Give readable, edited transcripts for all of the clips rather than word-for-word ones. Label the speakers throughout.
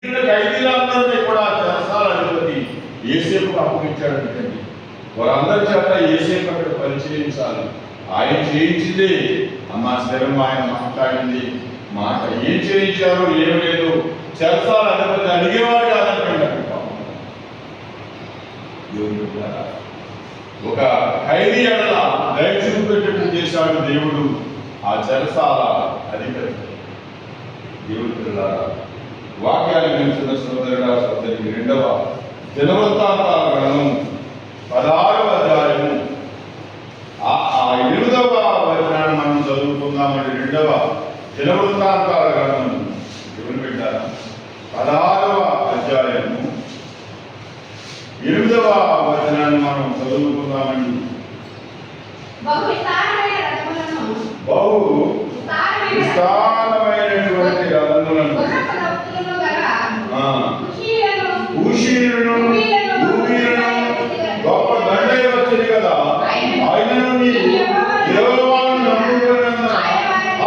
Speaker 1: ఖైదీలందరినీ కూడా చెరసాల అధిపతి యేసేపుకు అప్పగించాడంటే వారందరి చేత యేసేపు అక్కడ పరిచయించాలి. ఆయన చేయించింది అమ్మా స్థిరం, ఆయన మాట్లాడింది మాట. ఏం చేయించారో ఏం లేదు, చెరసాల అధిపతి అడిగేవాడు కాదంటే ఒక ఖైదీ అడల దయ చూపెట్టేట్టు చేశాడు దేవుడు ఆ చెరసాల అధిపతి. దేవుడు పిల్లలారా, వాక్యాలు నిలిచిన సోదరుడా సోదరికి 2వ దినవృత్తాంతాల గ్రంథం 16వ అధ్యాయము 8వ వచనాన్ని మనం చదువుకుందామండి. 2వ దినవృత్తాంతాల గ్రంథం ఎవరు పెట్టారా? 16వ అధ్యాయము 8వ వచనాన్ని మనం చదువుకుందామండి. బహు విస్తారమైనటువంటి రథములను గొప్ప దండై వచ్చింది కదా, ఆయనను నీవు యెహోవాను నమ్ముకున్నందున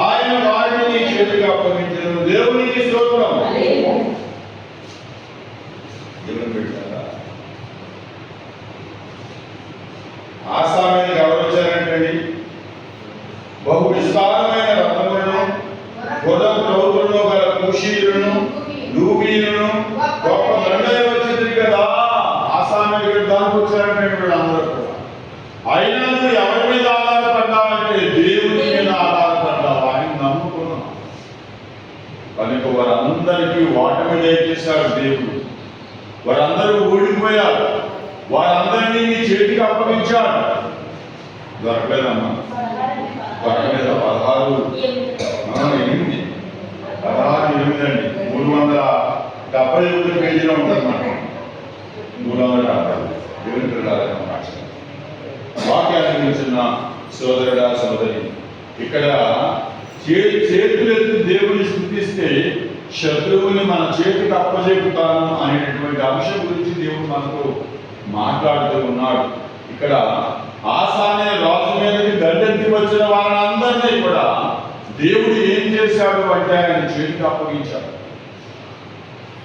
Speaker 1: ఆయన వారిని నీ చేతికి అప్పగించెను. దేవునికి స్తోత్రం. దేవుని పెట్టారా? ఆసామీకి ఎవరు వచ్చారంటండి? బహు విస్తారమైన రథములను, గుర్రపు రౌతులను గల కుషీయులను, లూబీలను గొప్ప దండై వచ్చింది కదా. ఆసామీకి దానికి వచ్చారంటే వీళ్ళందరూ కూడా. అయినా నువ్వు ఎవరి మీద ఆధారపడ్డావంటే దేవుని మీద ఆధారపడ్డావు, ఆయన నమ్ముకున్నావు కనుక వారందరికీ ఓటమి దయచేశాడు దేవుడు. వారందరూ ఓడిపోయారు, వారందరినీ నీ చేతికి అప్పగించాడు. దొరకలేదమ్మా, దొరకలేదు. 16:8 అండి. 371 పేజీలో ఉంటుందన్నమాట. 370 దేవుని పిల్లల వాక్యాన్ని గురించిన సోదరుడా సోదరి, ఇక్కడ చేతులెత్తి దేవుని స్తుతిస్తే శత్రువుని మన చేతికి అప్పజెపుతాను అనేటటువంటి అంశం గురించి దేవుడు మనతో మాట్లాడుతూ ఉన్నాడు. ఇక్కడ ఆసానే రాజు మీదకి దండెత్తి వచ్చిన వారందరినీ కూడా దేవుడు ఏం చేశాడు అంటే ఆయన చేతికి అప్పగించాడు.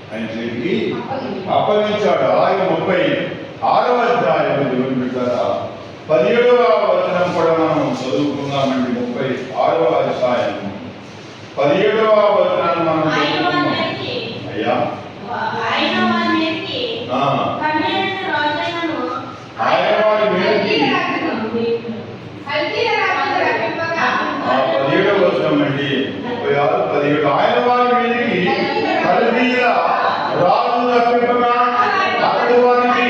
Speaker 1: ఆయన చేతికి అప్పగించాడు. అలాగే 36వ అధ్యాయం దేవుని బిడ్డలారా 17వ వచనం కూడా మనం చదువుకుందామండి. 36వ అధ్యాయం 17వ వచనాన్ని మనం చదువుకుందాం. అయ్యా ఆయన వారి మీదకి 17వ వచనం అండి. 36, 17 ఆయన వారి మీదకి కల్దీయుల రాజు రప్పింపగా అక్కడి వారికి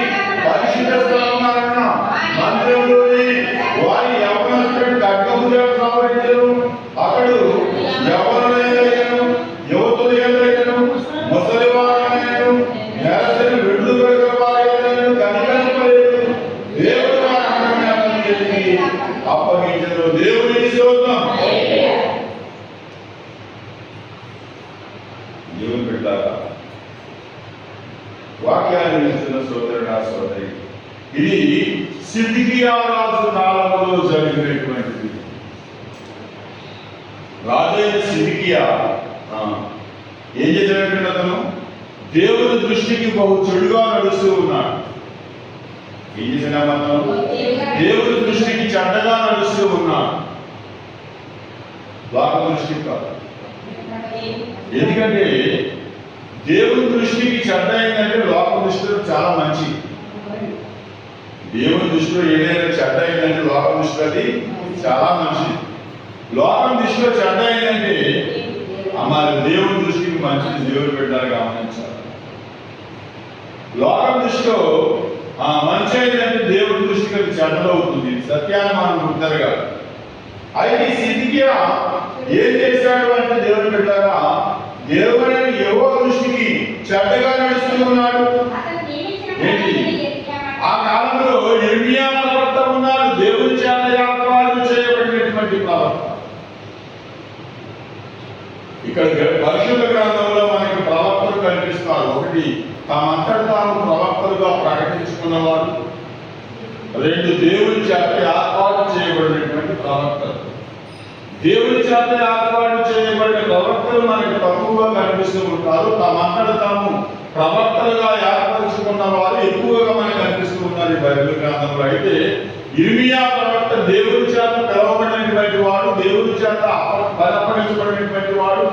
Speaker 1: పరిశుద్ధ స్థలమున మందిరంలోని వారి యవ్వనస్తుడు ఖడ్గముతో సంహరించెను. అక్కడు యవ్వనులైనను యువతులైనను ముసలివారైనను నెలసరి విడుదల కలిగిన వారైనను కనికరింపలేదు. దేవుడు వారి చేతికి అప్పగించెను. దేవునికి స్తోత్రం. దేవుని బిడ్డలారా, వాక్యాన్ని వింటున్న సోదరుడా సోదరి, ఇది సిద్కియా రాజు కాలంలో జరిగినటువంటిది. రాజైన సిద్కియా ఏం చేసినటువంటి అతను దేవుని దృష్టికి బహు చెడుగా నడుస్తూ ఉన్నాడు. ఏం చేసిన అతను దేవుని దృష్టికి చెడ్డగా నడుస్తూ ఉన్నాడు. లోక దృష్టికి కాదు. ఎందుకంటే దేవుని దృష్టికి చెడ్డ అయిందంటే లోక దృష్టిలో చాలా మంచి. దేవుని దృష్టిలో ఏదైనా చెడ్డ అయిందంటే లోక దృష్టిలో అది చాలా మంచిది. లోకం దృష్టిలో చెడ్డ అయిందంటే మరి దేవుని దృష్టికి మంచిది. దేవుడు పెట్టాలి, గమనించాలి. లోకం దృష్టిలో మంచి అయిందంటే దేవుని దృష్టికి అది చెడ్డలవుతుంది. సత్యాన్ని మనం గుర్తెరగాలి. అయితే సిద్కియా ఏం చేశాడు అంటే దేవుని పెట్టారా, దేవుని యెహోవా దృష్టికి చెడ్డగా నడుస్తూ ఉన్నాడు. ఏంటి? ఆ కాలంలో యిర్మీయా ప్రవక్త ఉన్నాడు. దేవుని చేత యాత్రలు చేయబడినటువంటి ప్రవక్త. ఇక్కడ పరిశుద్ధ గ్రంథంలో మనకి ప్రవక్తలు కనిపిస్తారు. ఒకటి తామంతట తాము ప్రవక్తలుగా ప్రకటించుకున్నవారు, 2 దేవుని చేత ఏర్పాటు చేయబడినటువంటి ప్రవక్తలు. దేవుని చేత ఏర్పాటు చేయబడిన ప్రవక్తలు మనకి తక్కువగా కనిపిస్తూ ఉంటారు. తమంతట తాము ప్రవక్తలుగా ఏర్పరచుకున్న వారు ఎక్కువగా మనకు కనిపిస్తూ ఉన్నారు ఈ బైబిల్ గ్రంథంలో. అయితే ఇర్మియా ప్రవక్త దేవుని చేత పిలవబడినటువంటి వాడు, దేవుని చేత బలపడించబడినటువంటి వాడు,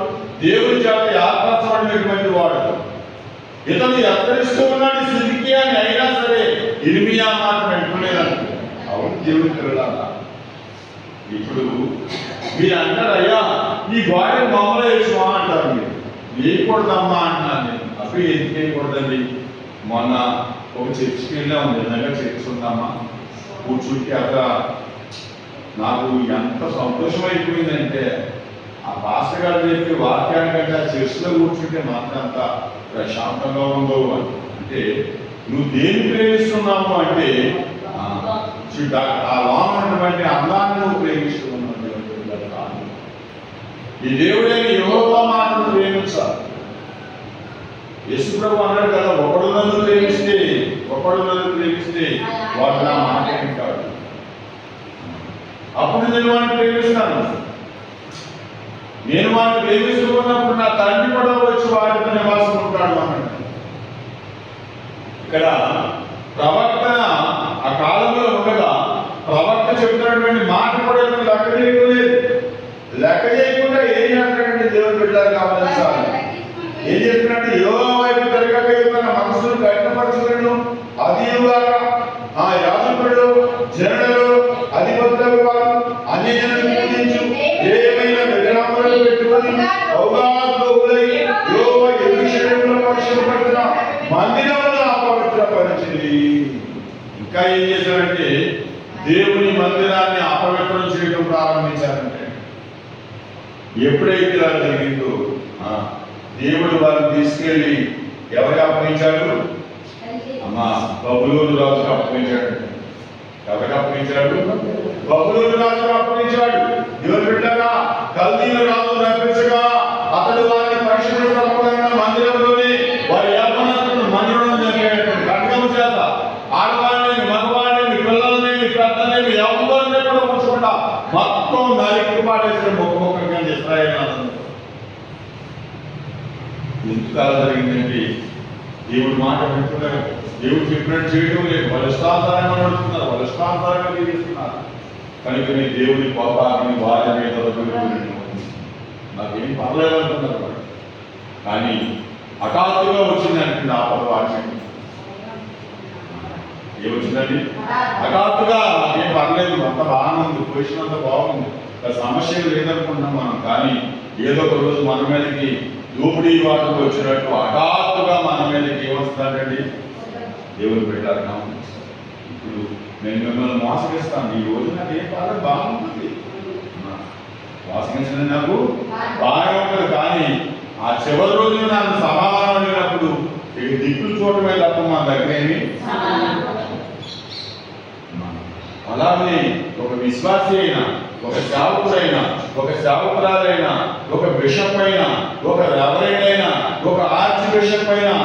Speaker 1: దేవుని చేత ఏర్పరచబడినటువంటి వాడు. ఇతను ఎత్తరిస్తూ ఉన్నాడు సిద్కియాని, అయినా సరే ఇర్మియా మాట వింటలేదంట. అవును దేవుని పిల్లలారా, ఇప్పుడు మీరు అంటారు అయ్యా ఈ గోడకి బొమ్మలు వేసుమా అంటారు. మీరు వేయకూడదమ్మా అంటున్నాను నేను. అప్పుడు ఎందుకు వేయకూడదండి? మొన్న ఒక చర్చికి వెళ్ళాము, నిజంగా చర్చ్ ఉందమ్మా. కూర్చుంటే అక్కడ నాకు ఎంత సంతోషం అయిపోయిందంటే ఆ పాస్టర్ గారు చెప్పి వాక్యానికంటే ఆ చర్చిలో కూర్చుంటే మాత్రం అంత ప్రశాంతంగా ఉందో. అంటే నువ్వు దేన్ని ప్రేమిస్తున్నావు అంటే ఆ లోన ఉన్నటువంటి అందాన్ని నువ్వు ప్రేమిస్తున్నావు. ఈ దేవుడైన యెహోవా మాటను ప్రేమించాలి. యేసుప్రభు అన్నాడు కదా, ఒకడు నన్ను ప్రేమిస్తే వాడు నా మాట వింటాడు, అప్పుడు నేను వాడిని ప్రేమిస్తాను. నేను వాడిని ప్రేమిస్తూ ఉన్నప్పుడు నా తండ్రి కూడా వచ్చి వాడితో నివాసం ఉంటాడు అన్నాడు. ఇక్కడ ప్రవక్త ఆ కాలంలో ఉండగా ప్రవక్త చెబుతున్నటువంటి మాట కూడా లెక్క చేయకుండా ఏం చేస్తాడంటే దేవుడు బిడ్డలు కావాలని ఏం చేస్తున్నాడు? యెహోవా వైపు తిరగక తన మనసును కఠినపరచులను అదియుగాక ఆ యాజకులు జనులు అధిపతులకు వారు అన్ని జనులు పూజించు ఏమైనా విగ్రహములను పెట్టుకొని అవగాహనై యెహోవా యెరూషలేములో పరిశుభ్రపరిచిన మందిరమును అపవిత్రపరిచింది. ఇంకా ఏం చేశారంటే దేవుని మందిరాన్ని అపవిత్రం చేయడం ప్రారంభించారంటే ఎప్పుడైతే ఇలా జరిగిందో దేవుడు వారిని తీసుకెళ్ళి ఎవరికి అప్పగించాడు? అమ్మా బబులోను రాజుకు అప్పగించాడు. ఎవరికి అప్పగించాడు? బబులోను రాజుకు అప్పగించాడు. దేవుడు బిడ్డగా కల్దీయుల రాజు రప్పించగా అతడు వారిని పరిశుభ్రపరచబడిన మందిరంలోనే వారి యవ్వనస్తులను మందిరంలో జరిగేటువంటి ఖడ్గము చేత ఆడవాళ్ళని, మగవాళ్ళని, పిల్లలని, పెద్దలని ఎవరిని కూడా ఉంచకుండా మొత్తం నరికి పాటేసిన ముఖముఖంగా ఇశ్రాయేలు అన్నది. ఎందుకు అలా జరిగిందంటే దేవుడు మాట వింటున్నారు, దేవుడు చెప్పినట్టు చేయడం లేదు, వాళ్ళు ఇష్టానుసారంగా నడుస్తున్నారు, వాళ్ళు ఇష్టానుసారంగా జీవిస్తున్నారు. కనుకనే దేవుడి కోపాన్ని వారి మీద నాకేం పర్లేదు అంటున్నారు వాళ్ళు. కానీ హఠాత్తుగా వచ్చిందంటే ఆపద వాక్యం ఏమొచ్చిందండి? హఠాత్తుగా నాకేం పర్లేదు, అంత బాగానే ఉంది, పొజిషన్ అంతా బాగుంది, సమస్యలు లేదనుకుంటున్నాం మనం. కానీ ఏదో ఒక రోజు మన మీదకి దోపిడీ వాటికి వచ్చినట్టు హఠాత్తుగా మన మీదకి ఏమొస్తుందండి? దేవుని పెట్టారు. ఇప్పుడు నేను మిమ్మల్ని మోసగిస్తాను, ఈ రోజు నాకు ఏం పర్లేదు బాగుంటుంది, మోసగించింది నాకు బాగా ఉంటుంది. కానీ ఆ చివరి రోజు నన్ను సమాధానం అడిగినప్పుడు దిక్కులు చూడటమే తప్ప మా దగ్గర ఏమి. అలాగే ఒక విశ్వాసి అయినా, ఒక సేవకుడైనా, ఒక సేవకురాలైనా, ఒక బిషప్ అయినా, ఒక రెవరెండ్ అయినా, ఒక ఆర్చ్ బిషప్ అయినా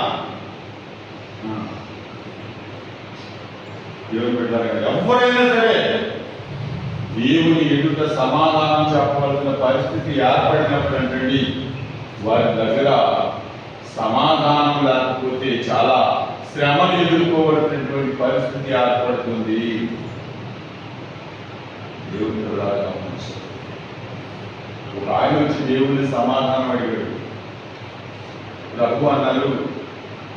Speaker 1: ఎవరైనా సరే దేవుని ఎదుట సమాధానం చెప్పవలసిన పరిస్థితి ఏర్పడినప్పుడు అంటే వారి దగ్గర సమాధానం లేకపోతే చాలా శ్రమను ఎదుర్కోవలసినటువంటి పరిస్థితి ఏర్పడుతుంది. దేవుని ఒక ఆయన వచ్చి దేవుని సమాధానం అడిగాడు. ప్రభు అన్నారు,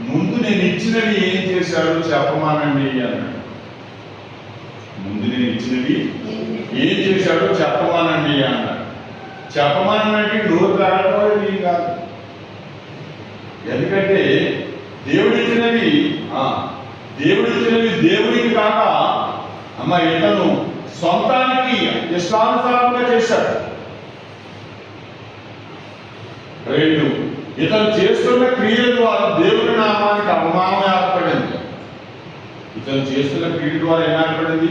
Speaker 1: ముందు నేను ఇచ్చినవి ఏం చేశాడు చెప్పమానండి అన్నాడు. ముందు నేను ఇచ్చినవి ఏం చేశాడో చెప్పమానండి అన్నాడు. చెప్పమానంటే నోరు కాకపోవడం కాదు. ఎందుకంటే దేవుడిచ్చినవి దేవుడికి కాక అమ్మ ఇతను సొంతానికి ఇష్టానుసారంగా చేశాడు. రెండు, ఇతను చేస్తున్న క్రియల ద్వారా దేవుని నామానికి అవమానం ఏర్పడింది. ఇతను చేస్తున్న క్రియ ద్వారా ఏర్పడింది?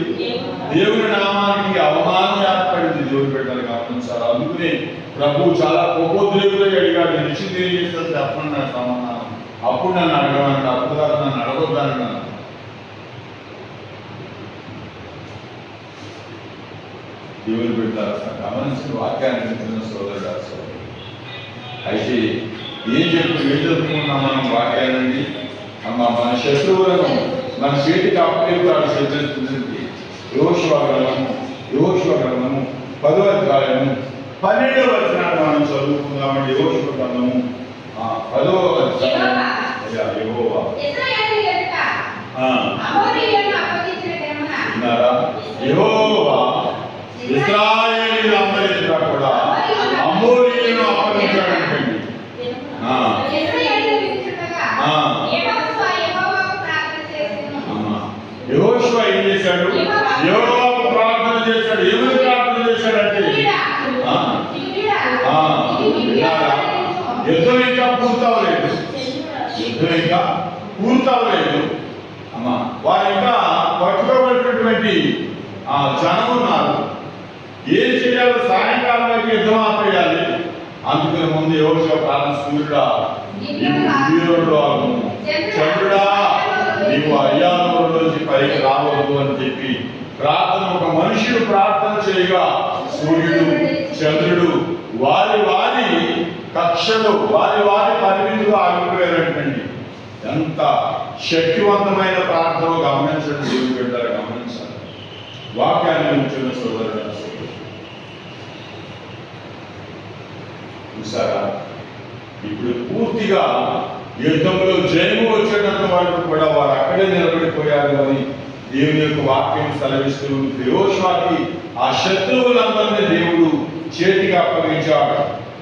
Speaker 1: దేవుని నామానికి అవమానం ఏర్పడింది. దేవుని బిడ్డలు గమనించాలి. అందుకనే ప్రభు చాలా కోపోద్రేకులై అడిగాడు, నిశ్చిత ఏం చేస్తారు చెప్పండి నాకు సమాధానం. అప్పుడు నన్ను అడగమన్నాడు, అప్పుడు కాదు నన్ను అడగొద్దన్నాడు. దేవుని పెట్టారు గమనించిన వాక్యాన్ని వింటున్న సోదరుడు సోదరు. అయితే ఏం చెప్పుకున్నాం మనం వాక్యాన్ని? మన శత్రువులను మన చేతికి అప్పగిస్తాడు శత్రువులకి. యెహోషువ గ్రంథము 10వ అధ్యాయము 12వ వచనాన్ని మనం చదువుకుందామండి. యెహోషువ గ్రంథము 10వ అధ్యాయం. యెహోవా విన్నారా? యెహోవా ఇశ్రాయేలీయులందరి ఎదుట కూడా అమోరీయులను అప్పగించాడంటండి. యెహోషువ ఏం చేశాడు? యెహోవాకు ప్రార్థన చేశాడు. ఎవరు ప్రార్థన చేశాడంటే యుద్ధం ఇంకా పూర్తవలేదు. అమ్మా, వారు ఇంకా పట్టుకోబడినటువంటి జనం ఉన్నారు. ఏం చేయాలో సాయంకాలం అయితే యుద్ధం ఆపేయాలి. అందుకని ముందు యెహోషువ ప్రార్థన, సూర్యుడా చంద్రుడా నీవు అయ్యాలోంచి పైకి రావద్దు అని చెప్పి ప్రార్థన. ఒక మనుషుడు ప్రార్థన చేయగా సూర్యుడు చంద్రుడు వారి వారి కక్షలు వారి పరిమితులు ఆగిపోయారంటండి. ఎంత శక్తివంతమైన ప్రార్థన గమనించండి. దేవుని బిడ్డలు గమనించాలి. వాక్యాన్ని ఉంచిన సోదరుడు చూసారా? ఇప్పుడు పూర్తిగా యుద్ధంలో జయము వచ్చేటంత వరకు కూడా వారు అక్కడే నిలబడిపోయారు అని దేవుని యొక్క వాక్యం సెలవిస్తూ యెహోషువకి ఆ శత్రువులందరినీ దేవుడు చేతికి అప్పగించాడు.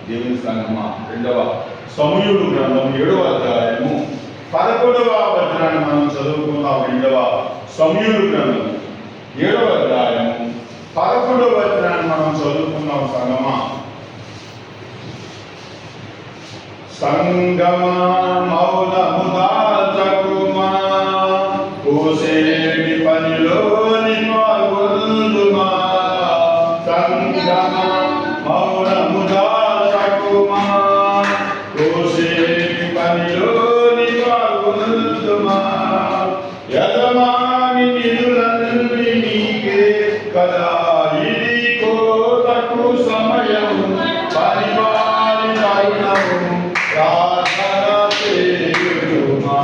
Speaker 1: దేవుని సంగమా, 2వ సమూయేలు గ్రంథం 7వ అధ్యాయము 11వ వచనాన్ని మనం చదువుకుందాం. 2వ సమూయేలు గ్రంథం 7వ అధ్యాయము 11వ వచనాన్ని మనం చదువుకుందాం. సంగమా మౌనము దాల్చకుమా, కోసేటి పనిలో నిమగ్నులుమా. సంగమా మౌనము దాల్చకుమా, కోసేటి పనిలో నిమగ్నులుమా. యజమాని నిధులన్నీ నీకే కదా, ఇది కోతకు సమయం, పనివారి తరుణము ప్రార్థన చేయుమా.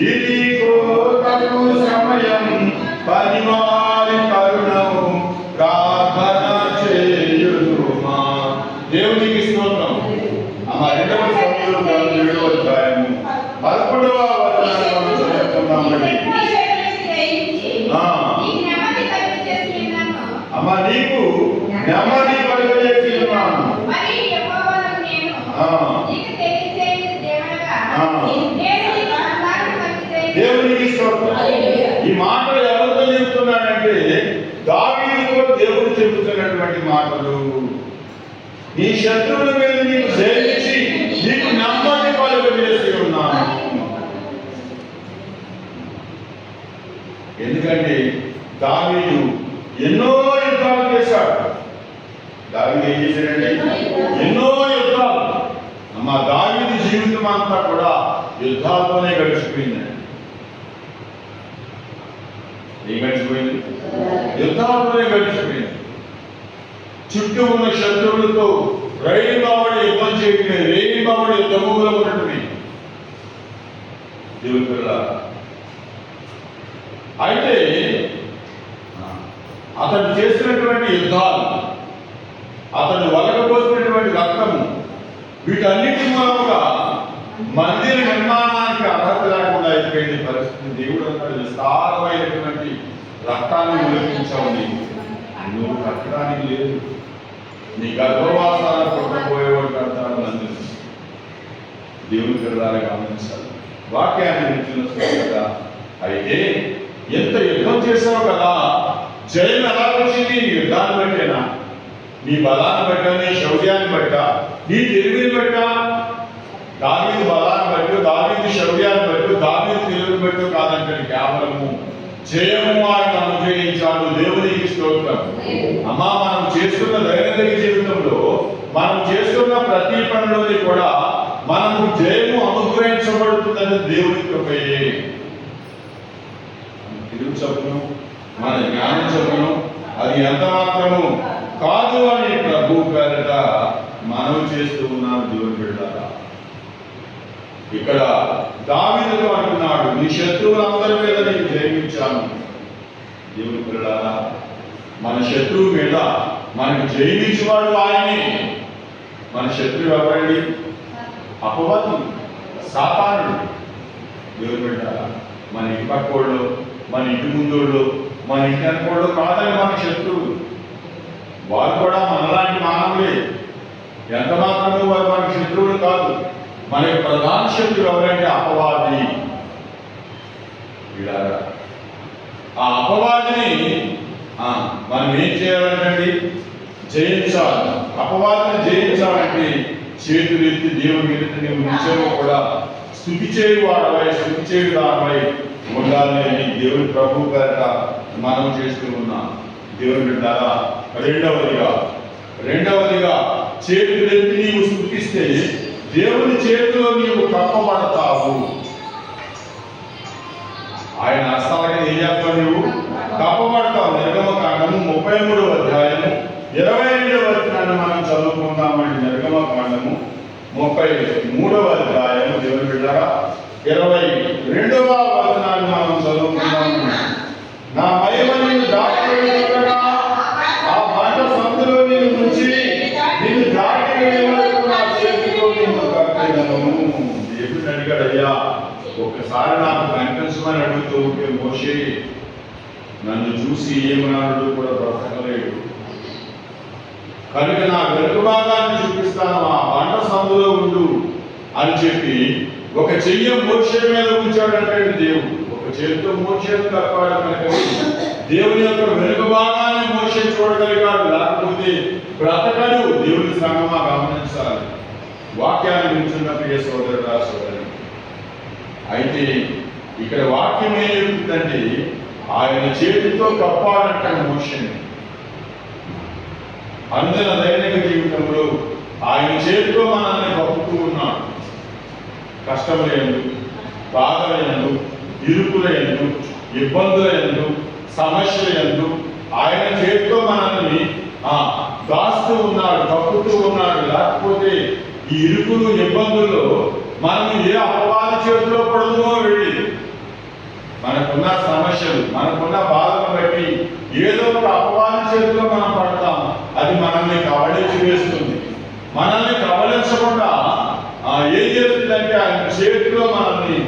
Speaker 1: ఇది కోతకు సమయం, పనివారి తరుణము ప్రార్థన చేయుమా. దేవునికి స్తోత్రం. 2వ సమూయేలు 7వ అధ్యాయము 11వ వచనాన్ని మనం చదువుకుందామండి. అమ్మా, నీకు నెమ్మది కలుగజేసి ఉన్నాను. దేవునికి స్తోత్రం. ఈ మాటలు ఎవరితో చెబుతున్నాడంటే దావీదుతో దేవుడు చెబుతున్నటువంటి మాటలు. నీ శత్రువుల మీద నీకు జయించి నీకు నెమ్మది కలుగజేసి ఉన్నాను. ఎందుకంటే దావీదు ఎన్నో యుద్ధాలు చేశాడు. దావీదు ఏం చేశాడంటే ఎన్నో యుద్ధాలు. అమ్మ, దావీదు జీవితం అంతా కూడా యుద్ధాలతోనే గడిచిపోయిందండి. ఏం గడిచిపోయింది? యుద్ధాలతోనే గడిచిపోయింది. చుట్టూ ఉన్న శత్రువులతో రైలుబాబడి యుద్ధం చేయటమే, రేయిబాబడి యుద్ధములో ఉండటమే. దేవుని పిల్లలారా, అయితే అతడు చేసినటువంటి యుద్ధాలు, అతడు వలకపోసినటువంటి రక్తము, వీటన్నిటి మూలముగా మందిర నిర్మాణానికి అర్హత లేకుండా అయిపోయింది పరిస్థితి. దేవుడు అన్నాడు, విస్తారమైనటువంటి రక్తాన్ని ఉల్లేఖించావు, నువ్వు కట్టడానికి లేదు, నీ గర్భవాసాలను కొట్టబోయేవాడు కడతాడు మందిరం. దేవుని పిల్లలారా గమనించాలి. వాక్యాన్ని వింటున్న కదా. అయితే ఎంత యుద్ధం చేసావు కదా, జయం ఎలా వచ్చింది? నీ యుద్ధాన్ని బట్టేనా? నీ బలాన్ని బట్టా, నీ శౌర్యాన్ని బట్టా, నీ తెలివిని బట్టా? దావీదు బలాన్ని బట్టు, దావీదు శౌర్యాన్ని బట్టు, దావీదు తెలివిని బట్టు కాదంటే కేవలము జయము ఆయన అనుగ్రహించాడు. దేవునికి స్తోత్రం. అమ్మా, మనం చేస్తున్న దైనందిన జీవితంలో మనం చేస్తున్న ప్రతి పనిలోని కూడా మనకు జయము అనుగ్రహించబడుతుందని దేవుని కృపయే. తెలుగు చదువును, మన జ్ఞానం చదువును, అది ఎంత మాత్రము కాదు అని ప్రభు పేరట మనవి చేస్తూ ఉన్నాడు దేవుని బిడ్డలారా. ఇక్కడ దావీదుతో అంటున్నాడు, నీ శత్రువులందరి మీద నేను జయించాను. దేవుని బిడ్డలారా, మన శత్రువు మీద మనకు జయించేవాడు ఆయనే. మన శత్రువు ఎవరండి? అపవాది, సాతానుడు. దేవుని బిడ్డలారా, మన ఇంటి పక్కోళ్ళు, మన ఇంటి ముందోళ్ళు, మన ఇంటి అనుకోళ్ళు కాదని మన శత్రువు. వారు కూడా మనలాంటి మానవులే. ఎంత మాత్రమే వారు మనకి శత్రువులు కాదు. మన ప్రధాన శత్రువు ఎవరంటే అపవాది. ఇలాగా ఆ అపవాదిని మనం ఏం చేయాలంటే జయించాలి. అపవాదిని జయించాలంటే చేతులెత్తి దేవుని మీద నీవు నిత్యము కూడా స్తుతి చేయువాడవై, స్తుతి చేయువాడవై ఉండాలని దేవుని ప్రభు గారిట మనం చేస్తూ ఉన్నాం. దేవుని బిడ్డలారా, రెండవదిగా చేతులెత్తి నీవు స్తుతిస్తే దేవుని చేతిలో నీవు కప్పబడతావు. ఆయన హస్తాలకి ఏం చేస్తావు? నీవు కప్పబడతావు. నిర్గమకాండము 33వ అధ్యాయము 22వ వచనాన్ని మనం చదువుకుందామండి. నిర్గమకాండము 33వ అధ్యాయము దేవుని బిడ్డలారా 22వ వచనాన్ని మనం చదువుకుందాము. నా మహిమ నీవు దాటివేయగా ఆ బండ సందులో నేను నుంచి నిన్ను దాటివేయవరకు నా చేతితో నిన్ను కట్టెదను. దేవుడు అడిగాడు, అయ్యా ఒక్కసారి నాకు కనిపించమని అడుగుతూ ఉంటే మోషే నన్ను చూసి ఏమన్నాడు కూడా బ్రతకలేడు. కనుక నా వెనుక భాగాన్ని చూపిస్తాను, ఆ బండ సందులో ఉండు అని చెప్పి ఒక చెయ్యి మోషే మీద ఉంచాడంటే దేవుడు. ఒక చేతితో మోషేను తప్పాడు కనుక దేవుని యొక్క వెనుక భాగాన్ని మోషే చూడగలిగాడు. లేకపోతే బ్రతకడు. దేవుని సంగమా గమనించాలి. వాక్యాన్ని వింటున్న ప్రియ సోదరుడా, సోదరి, అయితే ఇక్కడ వాక్యం ఏం చెప్తుందంటే ఆయన చేతితో కప్పాడంటాడు మోషేని. అందున దైనిక జీవితంలో ఆయన చేతితో మనల్ని కప్పుతూ ఉన్నాడు. కష్టములందు, బాధలందు, ఇరుకులందు, ఇబ్బందులందు, సమస్యలందు ఆయన చేతితో మనల్ని దాస్తూ ఉన్నాడు, కప్పుతూ ఉన్నాడు. లేకపోతే ఈ ఇరుకులు, ఇబ్బందుల్లో మనం ఏ అపవాది చేతిలో పడుతుందో వెళ్ళి మనకున్న సమస్యలు, మనకున్న బాధను బట్టి ఏదో ఒక అపవాది చేతిలో మనం పడతాం. అది మనల్ని కబళించి వేస్తుంది. మనల్ని కబళించకుండా ఏం చేస్తుందంటే ఆయన చేతిలో మనల్ని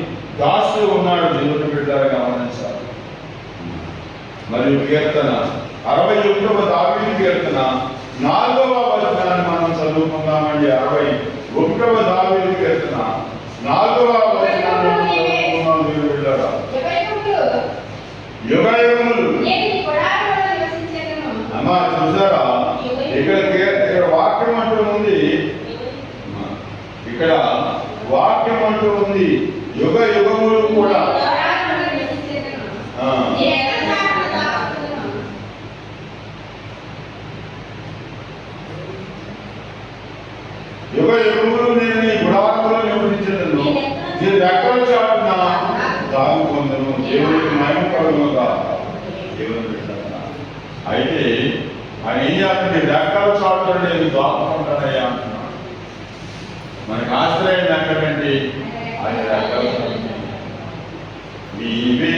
Speaker 1: దాస్తూ ఉన్నాడు. దేవుని బిడ్డలారా గమనించాలి. మరియు కీర్తన 61వ దావీదు కీర్తన 4వ వచనాన్ని మనం చదువుకుందామండి. 61వ దావీదు కీర్తన 4వ వచనాన్ని చదువుకుందాం. దేవుని బిడ్డలారా, యుగయుగములు అమ్మా చూసారా, ఇక్కడ వాక్యం అంటూ ఉంది. ఇక్కడ వాక్యం అంటూ ఉంది యుగ యుగములు కూడా. యుగ యుగములు నేను నీ గుడారంలో నివసించదను, నేను రెక్కల చాటున దాగుకొందును. దేవునికి మహిమ కలుగునుగా. దేవుని బిడ్డలారా, అయితే ఆయన ఏం చేస్తాడు? రెక్కల చాటున నేను దాగుకుంటానయ్యా అంటున్నాడు. మనకు ఆశ్రయం ఎక్కడండి? ఆయన రెక్కల చాటు. నీవే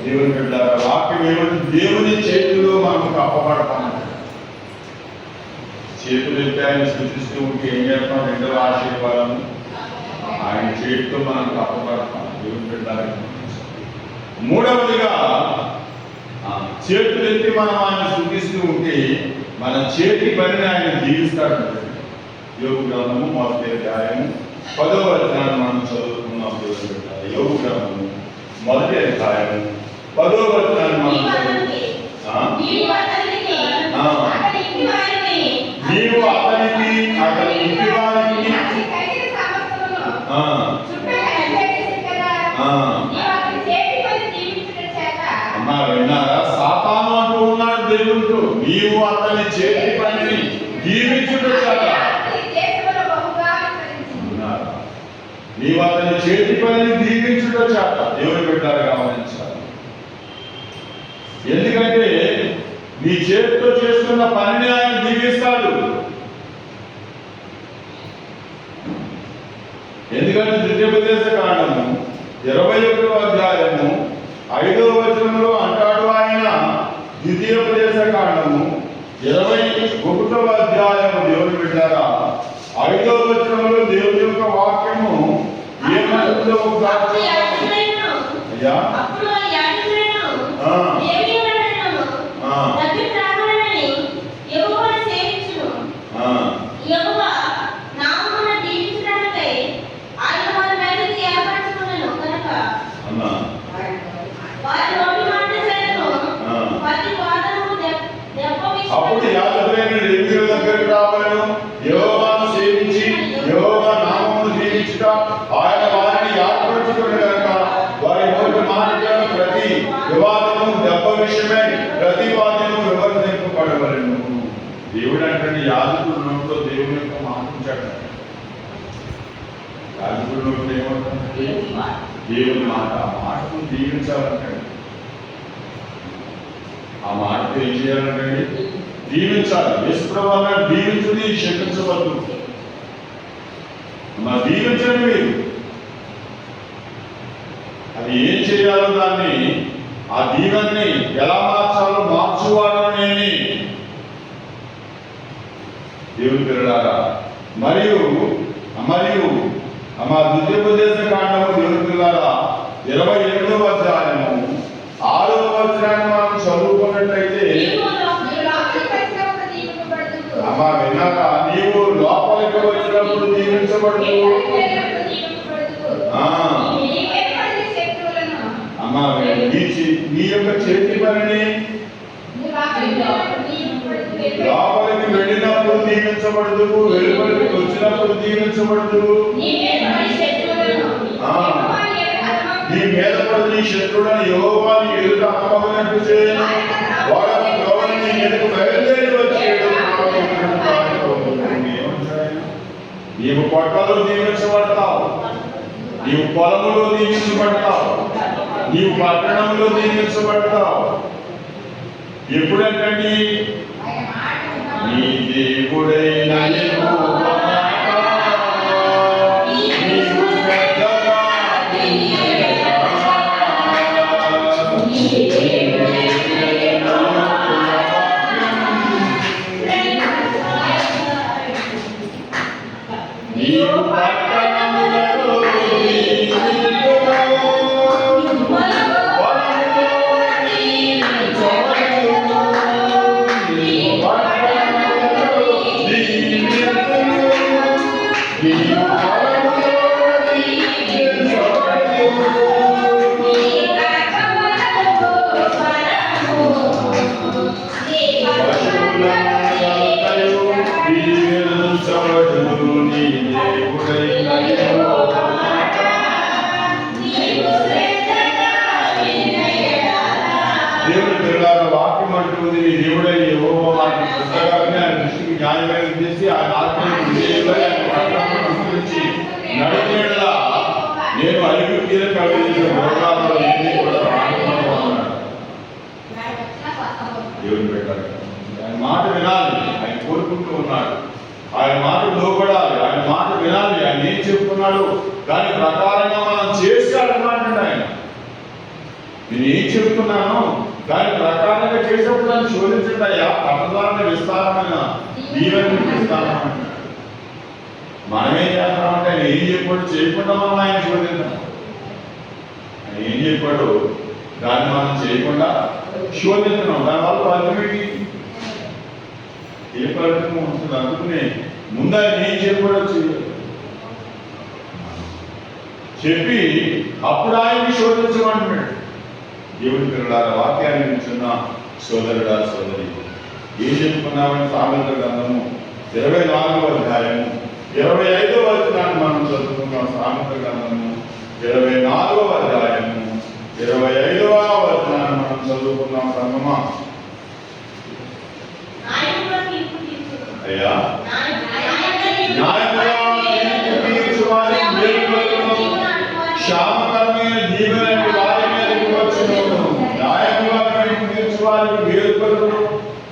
Speaker 1: దేవుని బిడ్డలారా, వాక్యం ఏమంటే దేవుని చేతిలో మనం అప్పబడతాం. చేతులు ఎత్తి ఆయన సూచిస్తూ ఉంటే ఏం చేస్తాం? రెండవ ఆశీర్వాదం ఆయన చేతితో మనం అప్పబడతాం. దేవుని బిడ్డలారా, మూడవదిగా చేతులు ఎత్తి మనం ఆయన సూచిస్తూ ఉంటే మన చేతి పనిని ఆయన దీవిస్తాడు. యోగు గ్రంథము మొదటి అధ్యాయము 10వ వచనాన్ని మనం చదువుకున్నాం. దేవుని బిడ్డలారా, యోగు గ్రంథము మొదటి అధ్యాయము 10వ వచనాన్ని మనం నీవు అతనికి అతని ఇంటి వారికి అమ్మా విన్నారా? సాతాను అంటూ ఉన్నాడు దేవుడితో, నీవు అతని చేతి పనిని దీవించుట చేత. నీవు అతని చేతి పనిని దీవించుట చేత. దేవుని బిడ్డలారా గమనించాలి. ఎందుకంటే నీ చేతితో చేస్తున్న పనిని ఆయన దీవిస్తాడు. ఎందుకంటే ద్వితీయోపదేశ కాండము 21వ అధ్యాయము 5వ వచనంలో అంటాడు ఆయన. ద్వితీయోపదేశ కాండము 21వ అధ్యాయము దేవుని బిడ్డలారా 5వ వచనంలో దేవుని యొక్క వాక్యము ఏమంటుందో అయ్యా అప్పుడు యాజకుడైన లేవీయుల దగ్గరికి రావలను. యెహోవాను సేవించి యెహోవా నామమును దీవించుట ఆయన వారిని ఏర్పరచుకుని గనుక వారి నోటి మాటలను ప్రతి వివాదము దెబ్బ విషయమై ప్రతి వాదము విమర్శింపబడవలెను. దేవుడు అంటే యాజకుడి నోట్లో దేవుని యొక్క మాట ఉంచాడు. యాజకుడి నోట్లో ఏమంటుంది? దేవుని మాట. ఆ మాటను దీవించాలంటాడు. ఆ మాటకు ఏం చేయాలంటే దీవించాలి. యేసుప్రభువును దీవించుడి, శపించవద్దు. మరి దీవించండి మీరు. అది ఏం చేయాలో దాన్ని, ఆ దీవెన్ని ఎలా మార్చాలో మార్చువాడు నేనే. దేవుని పిల్లలారా, మరియు మా ద్వితీయోపదేశ కాండము దేవుని పిల్లలారా 28వ అధ్యాయము 6వ వచనాన్ని మనం చదువుకున్నట్లయితే అమ్మా విన్నారా? నీవు లోపలికి వచ్చినప్పుడు దీవించబడుతూ. అమ్మా నీ యొక్క చేతి పనిని లోపలికి వెళ్ళినప్పుడు దీవించబడదు, వెలుపలికి వచ్చినప్పుడు దీవించబడదు. నీ మీద పడి నీ శత్రువులను యెహోవా నీ ఎదుట అమ్మబడినట్టు చేయి. వాడు నీ మీదకు బయలుదేరి వచ్చేడు. నీవు పొట్టలో దీవించబడతావు, నీవు పొలములో దీవించబడతావు, నీవు పట్టణంలో దీవించబడతావు. ఎప్పుడంటే నీ దేవుడైన యెహోవా దేవుని పిల్లల వాక్యం అంటుంది. నీ దేవుడై యెహోవా వాటి పుస్తకాన్ని ఆయన దృష్టికి న్యాయమైన చేసి ఆయన ఆత్మీయ నడుమేడలా నేను ఐగుప్తీయుల కలిగించిన భోగాలలో ఏది కూడా రానున్నాడు. దేవుని పెట్టాలి. ఆయన మాట వినాలి. ఆయన కోరుకుంటూ ఉన్నాడు. ఆయన మాట లోపడాలి. ఆయన మాట వినాలి. ఆయన ఏం చెప్తున్నాడు దాని ప్రకారంగా మనం చేసి అడగమంటాడు. ఆయన నేను ఏం చెప్తున్నానో దాని ప్రకారంగా చేసేప్పుడు దాన్ని శోధించండి అయ్యా. పట్టదాన్ని విస్తారమైన దీవెని విస్తారమైన మనమేం చేస్తామంటే ఆయన ఏం చెప్పాడు చేయకుండా మనం ఆయన శోధించాం. ఆయన ఏం చెప్పాడు దాన్ని మనం చేయకుండా శోధించడం. దానివల్ల ఫలితం ఏంటి? ఏ ఫలితం ఉంటుంది? అందుకనే ముందు ఆయన ఏం చెప్పాడో చెప్పి అప్పుడు ఆయన్ని శోధించమంటున్నాడు. దేవుని పిల్లలారా, వాక్యాన్ని వింటున్న సోదరుడా సోదరి, ఏం చెప్పుకున్నామని సామెతల గ్రంథము 24వ అధ్యాయము 25వ వచనాన్ని మనం చదువుకున్నాం. సామెతల గ్రంథము 24వ అధ్యాయము 25వ వచనాన్ని మనం చదువుకున్నాం. సంగమా అయ్యా, క్షామకరమైన దీవెన వారి మీదకి వచ్చును. న్యాయముగా తీర్చు వారికి వేరుపరును.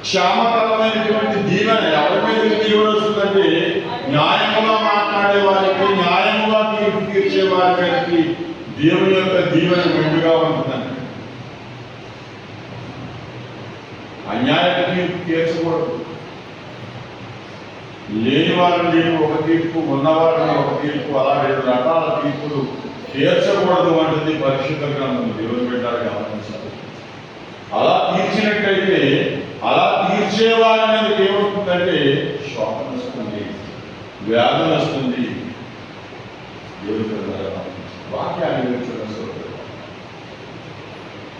Speaker 1: క్షామకరమైనటువంటి దీవెన ఎవరి మీదకి దీవెన వస్తుందంటే న్యాయముగా మాట్లాడే వారికి, న్యాయముగా తీర్పు తీర్చే వారి మీదకి దేవుని యొక్క దీవెన మెండుగా ఉంటుందండి. అన్యాయ తీర్పు తీర్చకూడదు. లేని వారిని ఒక తీర్పు, ఉన్నవారిని ఒక తీర్పు, అలా 2 రకాల తీర్పులు తీర్చకూడదు అంటుంది పరిశుద్ధ గ్రంథం. దేవుని బిడ్డలు గమనించాలి. అలా తీర్చినట్టయితే అలా తీర్చేవారి మీద ఏమవుతుందంటే శోకం వస్తుంది, వ్యాధులు వస్తుంది. దేవుని బిడ్డలు వాక్యాన్ని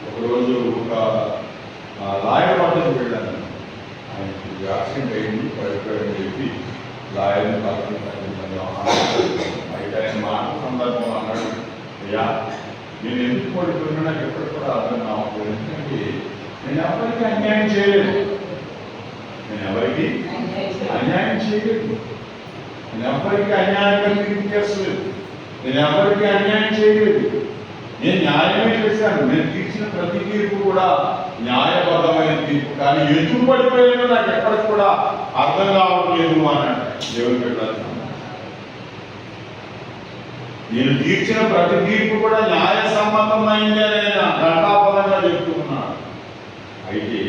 Speaker 1: ఒకరోజు ఒక లాయర్ వద్దకు వెళ్ళాను. ఆయనకి యాక్సిడెంట్ అయింది, పడిపోయాడని చెప్పి లాయర్ని అయితే ఆయన మాట సందర్భం అన్నాడు, అయ్యా నేను ఎందుకు పడిపోయినా నాకు ఎప్పుడు కూడా అర్థం కావట్లేదు. ఎందుకంటే నేను ఎవరికి అన్యాయం చేయలేదు. నేను ఎవరికి అన్యాయం చేయలేదు. నేను ఎవరికి అన్యాయంగా తీర్పు చేస్తలేదు. నేను ఎవరికి అన్యాయం చేయలేదు. నేను న్యాయమే చేశాను. నేను తీర్చిన ప్రతి తీర్పు కూడా న్యాయబద్ధమైన తీర్పు. కానీ ఎందుకు పడిపోయానో నాకు ఎప్పటికి కూడా అర్థం కావట్లేదు అన్నాడు. దేవుని బిడ్డలు, నేను తీర్చిన ప్రతి తీర్పు కూడా న్యాయ సంబంధమైంది అని ఘంటాపదంగా చెప్తూ ఉన్నాడు. అయితే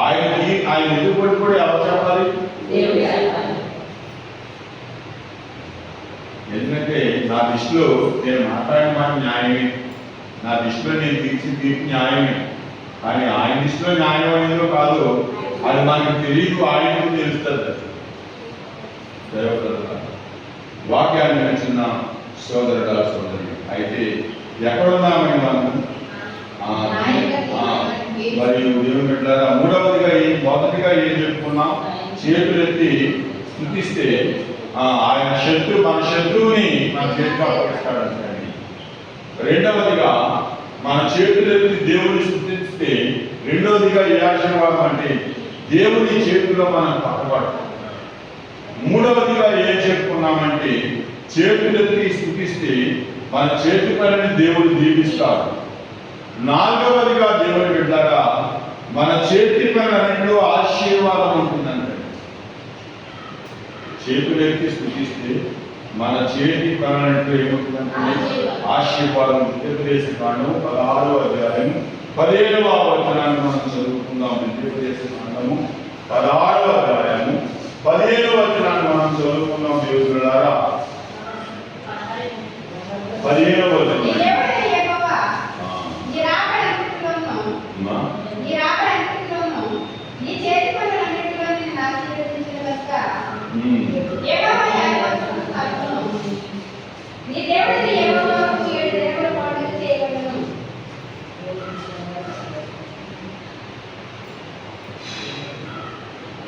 Speaker 1: ఆయన ఎందుకు పడిపోయి ఎవరు చెప్పాలి? ఎందుకంటే నా దృష్టిలో నేను మాట్లాడిన మాట న్యాయమే, నా దృష్టిలో నేను తీర్చిన తీర్పు న్యాయమే. కానీ ఆయన దృష్టిలో న్యాయమైనదో కాదో అది మనకు తెలియదు, ఆయనకు తెలుస్తుంది. వాక్యాన్ని నచ్చిన సోదరుడా సోదరి, అయితే ఎక్కడున్నామని మనం మరియు దేవుని బిడ్డలారా, మొదటిగా ఏం చెప్పుకున్నాం? చేతులెత్తి స్తుతిస్తే ఆయన మన శత్రువుని మన చేతిలో అప్పగిస్తాడంటే. రెండవదిగా మన చేతులెత్తి దేవుని స్తుతిస్తే రెండవదిగా ఏ ఆశీర్వాదం అంటే దేవుని చేతుల్లో మనం పక్కబడతాం. మూడవదిగా ఏం చెప్పుకున్నామంటే చేతులెత్తి స్తుతిస్తే మన చేతి పనిని దేవుడు దీవిస్తాడు. నాలుగవదిగా దేవుని బిడ్డలారా, మన చేతి పనులన్నింటిలో ఆశీర్వాదం ఉంటుందంటే. చేతులెత్తి స్తుతిస్తే మన చేతి పనులన్నింటిలో ఏమవుతుందంటే ఆశీర్వాదం. ద్వితీయోపదేశకాండం 16వ అధ్యాయం 17వ వచనాన్ని మనం చదువుకుందాం. ద్వితీయోపదేశకాండము 16వ అధ్యాయము 17వ వచనాన్ని మనం చదువుకుందాం. దేవులారా, 17వ వచనం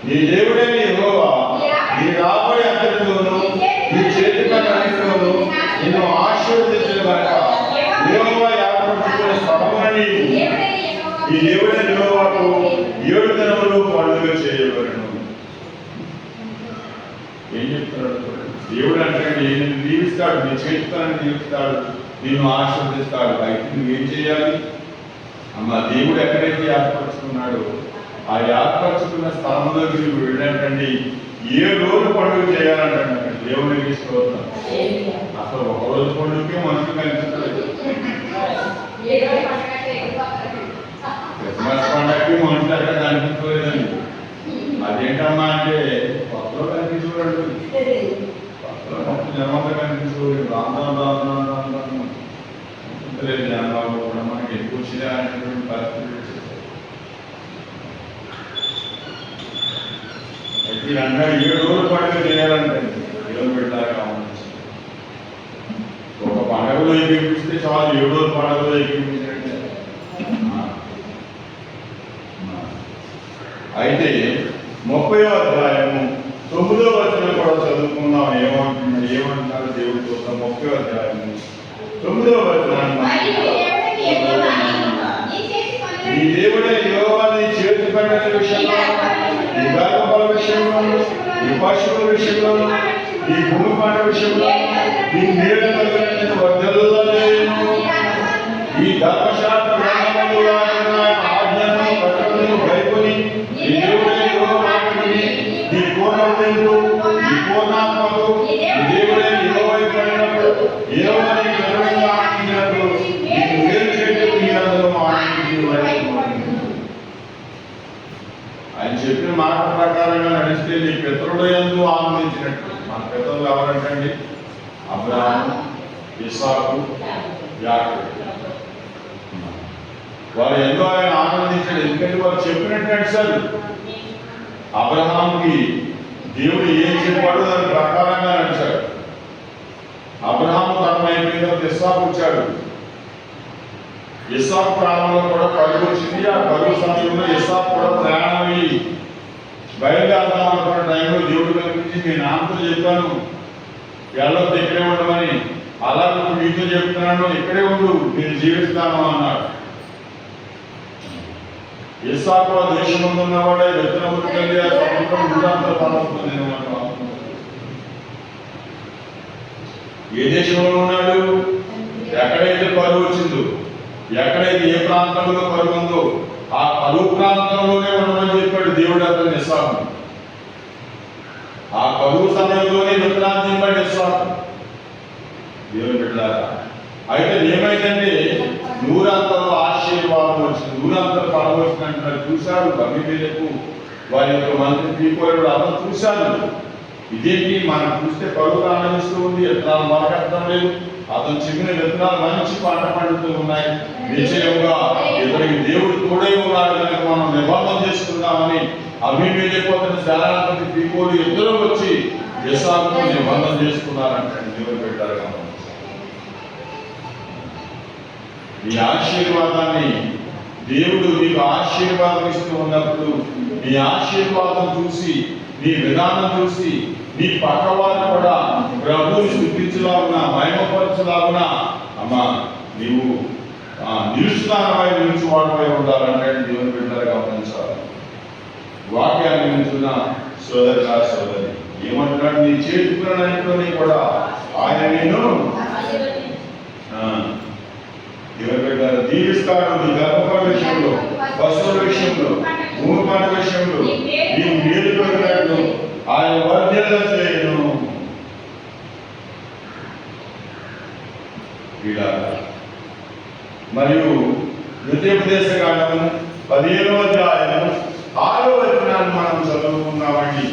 Speaker 1: నీ దేవుడే యెహోవా నీ రాబోయే అంతటిలోను నీ చేతి పని అన్నిటిలోను నిన్ను ఆశీర్వదించిన గాక. యెహోవా యాకోబుకు స్థలమునని ఈ దేవుడే యెహోవాకు 7 దినములు పండుగ చేయబడును. ఏం చెప్తున్నాడు? దేవుడు అంటే నిన్ను దీవిస్తాడు, నీ చేతి పని దీవిస్తాడు, నిన్ను ఆశీర్వదిస్తాడు. అయితే నువ్వేం చేయాలి? దేవుడు ఎక్కడైతే ఏర్పరచుకున్నాడో ఆ ఏర్పరచుకున్న స్థలంలోకి నువ్వు వెళ్ళాలండి 7 రోజులు పండుగ చేయాలంటే దేవుడికి స్తోత్రం. అసలు ఒక రోజు పండుగకి మనుషులు కనిపించలేదు. పరిస్థితి అయితే అన్నాడు 7 రోజుల పండుగ చేయాలంటే దేవుని పెట్టాలి. ఒక పండుగలో ఎక్కిపిస్తే చాలు, 7 రోజుల పండుగలో ఎక్కిపించినట్టే. అయితే 30వ అధ్యాయము 9వ వచనం కూడా చదువుకుందాం. ఏమంటున్నారు దేవుడి కోసం? 30వ అధ్యాయము 9వ వచనాన్ని, నీ దేవుడే యెహోవా నీ చేతి పడిన విషయంలో, నీ గర్భఫల విషయంలో, నీ పశువుల విషయంలో, నీ భూమి పంట విషయంలో, నీ నీడ వర్ధలను, ఈ ధర్మశాస్త్ర గ్రంథములో రాసిన ఆజ్ఞలను కట్టడలను భయపడి నీ దేవుడే యెహోవా మాటని నీ పూర్ణ హృదయంతో, నీ పూర్ణాత్మతో నీ దేవుడే యెహోవా పడినప్పుడు యెహోవా నీకు అనుగుణంగా ఆజ్ఞించినప్పుడు నీకు మేలు చేయటకు నీ అందరూ ఆయన చెప్పిన మాట ప్రకారంగా నడిస్తే నీ పితరుల యందు ఆనందించినట్టు. మన పితరులు ఎవరంటండి? అబ్రహాము, ఇస్సాకు, యాకోబు. వారు ఎంతో ఆయన ఆనందించాడు. ఎందుకంటే వారు చెప్పినట్టు నడిచారు. అబ్రహాంకి దేవుడు ఏం చెప్పాడో దాని ప్రకారంగా నడిచాడు. అబ్రహాము తరం అయిపోయిన తర్వాత ఇస్సాకు వచ్చాడు. ఇస్సాకు ప్రాణంలో కూడా కరువు వచ్చింది. ఆ కరువు సమయంలో ఇస్సాకు కూడా ప్రయాణమై బయలుదేరదాం అనుకున్న టైంలో దేవుడు కనిపించి మీ నాన్నతో చెప్పాను వెళ్ళొద్దు, ఇక్కడే ఉండమని. అలా మీతో చెప్తున్నాను, ఇక్కడే ఉండు, నేను జీవిస్తాను అన్నాడు. ఇస్సాకు ఆ దేశం ఉన్నవాడే విత్తనములు కలిగి ఆ సముద్రం గుండంతా పడుతుంది. ఏ దేశంలో ఉన్నాడు? ఎక్కడైతే కరువు వచ్చిందో, ఎక్కడైతే ఏ ప్రాంతంలో కరువు ఉందో ఆ కరువు ప్రాంతంలోనే ఉండమని చెప్పాడు దేవుడు అతను ఇస్సాకు. ఆ కరువు సమయంలోనే విత్తనాన్ని దింపాడు ఇస్సాకు. దేవుని బిడ్డలారా, అయితే ఏమైందంటే నూరంతలో ఆశీర్వాదం వచ్చింది, నూరంతలో ఫలం వచ్చిందంటున్నారు. చూశారు అబీమెలెకు వారి యొక్క మంత్రి పీకోడు అందరూ చూశారు. ఇదేంటి మనం చూస్తే కరువు ఆనందిస్తూ ఉంది, విత్తనాలు మొలకెత్తడం లేదు. అతను చెప్పిన విత్తనాలు మంచి పంట పండుతూ ఉన్నాయి. నిశ్చయంగా ఇతనికి దేవుడు తోడై ఉన్నాడు కనుక మనం నిబంధన చేసుకుందామని అబీమెలెకు అతని సేనాధిపతి పీకోడు ఇద్దరు వచ్చి ఇస్సాకుతో నిబంధన చేసుకున్నారంటే దేవుడు పెట్టారు. ఈ ఆశీర్వాదాన్ని దేవుడు నీకు ఆశీర్వాదం ఇస్తూ ఉన్నప్పుడు నీ ఆశీర్వాదం చూసి, నీ విధానం చూసి నీ పక్కవారు కూడా ప్రభువుని స్తుతించలాగున, మహిమపరచలాగున అమ్మా నీవు నిలుస్తానమై నిలుచువాడమై ఉండాలంటే దేవుని బిడ్డలు గమనించాలి. వాక్యాన్ని వింటున్న సోదరుడా సోదరి ఏమంటున్నాడు? నీ చేతులన్నింటినీ కూడా ఆయన నేను దీవిస్తాడు. నీ గర్భఫల విషయంలో, పశువుల విషయంలో, భూమి పంట విషయంలో నీవు మేలు పెరిగినట్లు ఆయన వర్ధల చేయను. మరియు ద్వితీయోపదేశ కాండము 15వ అధ్యాయము 6వ వచనాన్ని మనం చదువుకున్నామండి.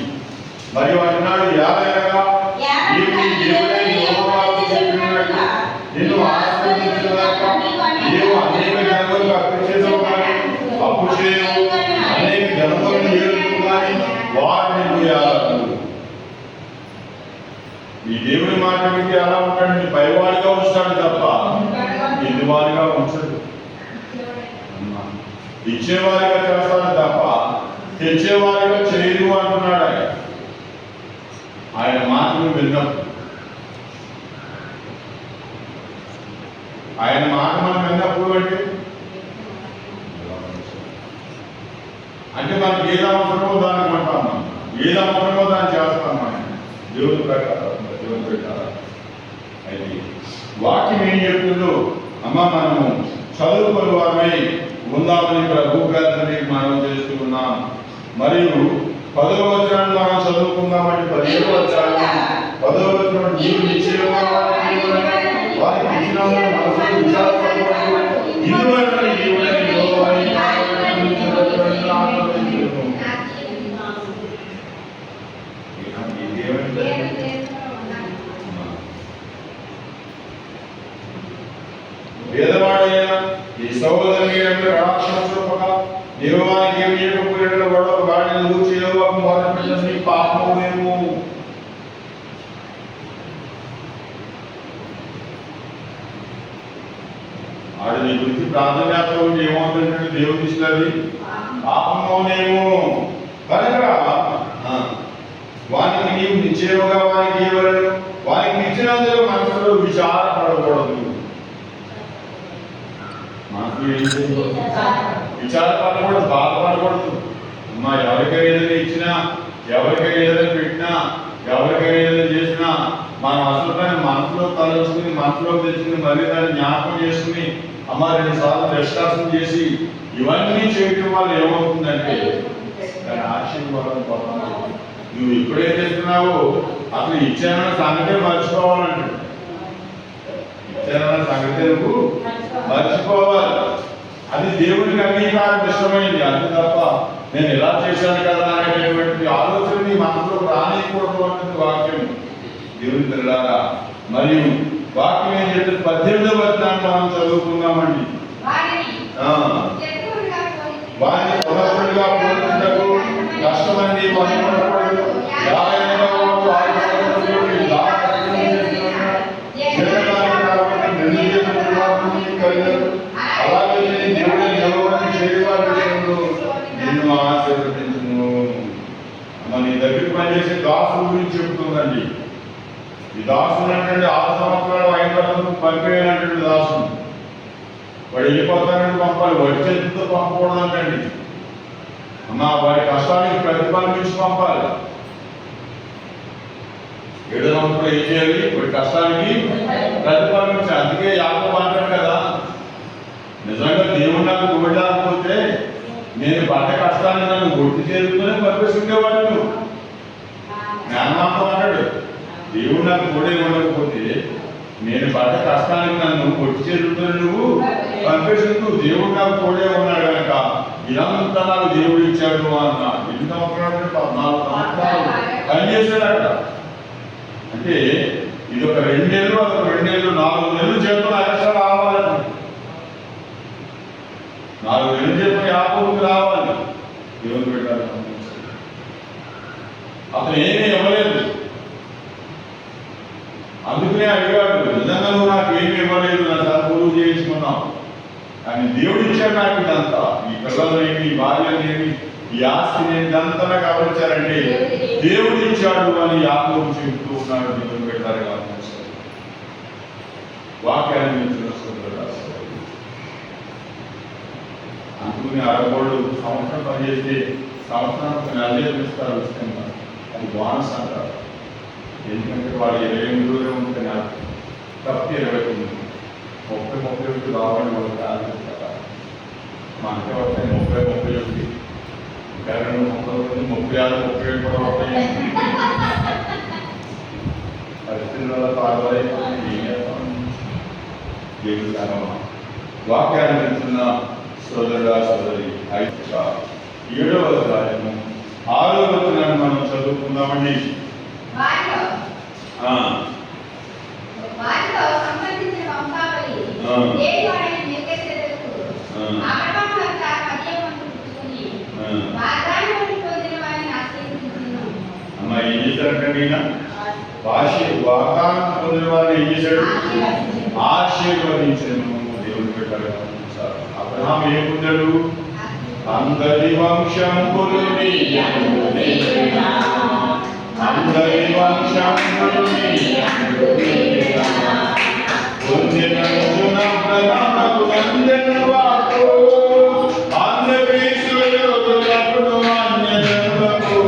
Speaker 1: మరియు అంటున్నాడు, యాదనగా నిన్ను ఆశీర్వదించలేక నీవు అనేక జనములకు అప్పిచేసావు కానీ అప్పు చేయవు, అనేక జనములను ఏడుపు కానీ వారిని పోయారు. ఈ దేవుని మాట వింటే అలా ఉంటాడు, పైవాడిగా ఉంచుతాడు తప్ప ఇందువారిగా ఉంచడు. ఇచ్చేవారిగా చేస్తాడు తప్ప తెచ్చేవారిగా చేయదు అంటున్నాడు. ఆయన మాటలు విన్నప్పుడు, ఆయన మాట మనం విన్నప్పుడు అంటే మనకి ఏది అవసరమో దాన్ని కొంటాం, ఏది అవసరమో దాన్ని చేస్తాం. మనం దేవుని ప్రకారం దేవుని పెట్టారా. అయితే వాక్యం ఏం చెప్తుందో అమ్మ మనము చదువుకుని వారమై ఉందామని ప్రభు గారిని మనం చేస్తూ ఉన్నాం. మరియు 10వ వచనాన్ని మనం చదువుకుందామని 15వ వచనాన్ని 10వ వచనం నీవు నిశ్చయంగా వారికి ఇచ్చినాము మనసు విచారపడకూడదు, ఇదివరకు దేవుడని యెహోవాని పేదవాడైనా ఈ సహోదరుని కటాక్షం నీవు వానికి ఏమి చేయకపోయినా వాడిని నువ్వు చేయవు మొదలు నీ పాపము లేవు. ఆడు నీ గురించి ప్రార్థన చేస్తావు ఏమవుతుందంటే దేవుడు ఇస్తుంది పాపమోనేమో కనుక వానికి నీవు నిశ్చయముగా వానికి ఇవ్వలేడు. వానికి ఇచ్చినందుకు మనసులో విచారపడకూడదు. మనసు విచారపడకూడదు, బాధపడకూడదు. అమ్మా ఎవరికైనా ఏదైనా ఇచ్చినా, ఎవరికైనా ఏదైనా పెట్టినా, ఎవరికైనా ఏదైనా చేసినా మనం అసలు మనసులో తలచుకుని మనసులో తెచ్చుకుని మళ్ళీ దాన్ని జ్ఞాపకం చేసుకుని అమ్మ 2 సార్లు నిష్కాసం చేసి ఇవన్నీ చేయటం వల్ల ఏమవుతుందంటే దాని ఆశీర్వాదం పొందాలి. నువ్వు ఎప్పుడేం చేస్తున్నావో అసలు ఇచ్చానన్న సంగతే మర్చిపోవాలంటే, ఇచ్చానన్న సంగతే నువ్వు మర్చిపోవాలి. అది దేవుడికి అంగీకారం ఇష్టమైంది. అంతే తప్ప నేను ఇలా చేశాను కదా అనేటటువంటి ఆలోచన నీ మనసులో రానియకూడదు అన్నది వాక్యం. దేవుని పిల్లలారా, మరియు వాక్యం ఏం చెప్తే 18వ వచనాన్ని మనం చదువుకుందామండి. వారిని సమర్థులుగా పోల్చుటకు కష్టమంది పనిపడకూడదు. అలాగే దేవుడి నిలవని చేయవారి విషయంలో నిన్ను ఆశీర్వదించును. నీ దగ్గరికి పనిచేసే దాసుల గురించి చెబుతుందండి. ఈ దాసుడు అంటే 6 సంవత్సరాలు అయిన తర్వాత పంపేయాలంటే దాసుడు వాడు వెళ్ళిపోతానంటే పంపాలి, వాడి చేతితో పంపకూడదంటండి. అమ్మా వాడి కష్టానికి ప్రతిఫలం ఇచ్చి పంపాలి. 7వ సంవత్సరం ఏం చేయాలి? వాడి కష్టానికి ప్రతిఫలం ఇచ్చి. అందుకే యాకోబు అంటాడు కదా, నిజంగా దేవుడు నాకు తోడలేకపోతే నేను పడ్డ కష్టాన్ని నన్ను గుర్తు చేరుతూనే పంపేసి ఉండేవాడు. జ్ఞానమాత్రం అన్నాడు, దేవుడు నాకు తోడే ఉండకపోతే నేను పడ్డ కష్టానికి నన్ను కొట్టి చేరుతూనే నువ్వు పంపేసింటూ దేవుడు నాకు తోడే ఉన్నాడు కనుక ఇదంతా నాకు దేవుడు ఇచ్చాడు అన్న. 8 సంవత్సరాలు 14 సంవత్సరాలు పనిచేశాడట. అంటే ఇది ఒక 2 ఏళ్ళు, అదొక 2 ఏళ్ళు, 4 నెలలు జీతం ఎక్స్ట్రా రావాలండి. 4 నెలలు జీతం యాకోబుకి రావాలి. దేవుని పెట్టాలి. అతను ఏమీ ఇవ్వలేదు. అందుకనే అడిగాడు, నిజంగా నువ్వు నాకు ఏమి ఇవ్వలేదు, నా చదువులు చేయించుకున్నావు కానీ దేవుడు ఇచ్చాడు నాకు ఇదంతా. ఈ పిల్లలేమి, ఈ భార్యలేమి, ఈ ఆస్తిని ఇదంతా నాకు గమనించారంటే దేవుడు ఇచ్చాడు అని యాకోబు చెబుతూ ఉన్నాడు. దేవుని పెట్టారు గమనించారు. వాక్యాన్ని అందుకుని అరగోళ్ళు సంవత్సరం పనిచేస్తే సంవత్సరానికి 40,000 ఇస్తారు ఉచితంగా. అది బోనస్ అంటారు. ఎందుకంటే వాళ్ళు 28 రోజులు ఉంటుంది, తప్ప 29 30 రావాలి వాళ్ళు కాదు కదా. మనకే వస్తాయి 30 31 36 37 కూడా వస్తాయి. పరిస్థితుల వల్ల తాగలేకపోతే ఏం చేస్తాం? వాక్యాన్ని వింటున్న సోదరుడా సోదరి 7వ అధ్యాయము 6వ వచనాన్ని మనం చదువుకుందామండి. అమ్మా ఏం చేశారంటే వాగ్దానం పొందిన వారిని ఏం చేశాడు? ఆశీర్వదించను. దేవుడు పెట్టాడు. అబ్రహాం ఏం పొందాడు? అందరి వంశంబులు అందరి వంశంబులు పొందిన ప్రధానకు అందరి వాకు ఆంధ్రప్రదేశ్లో అన్యజనులకు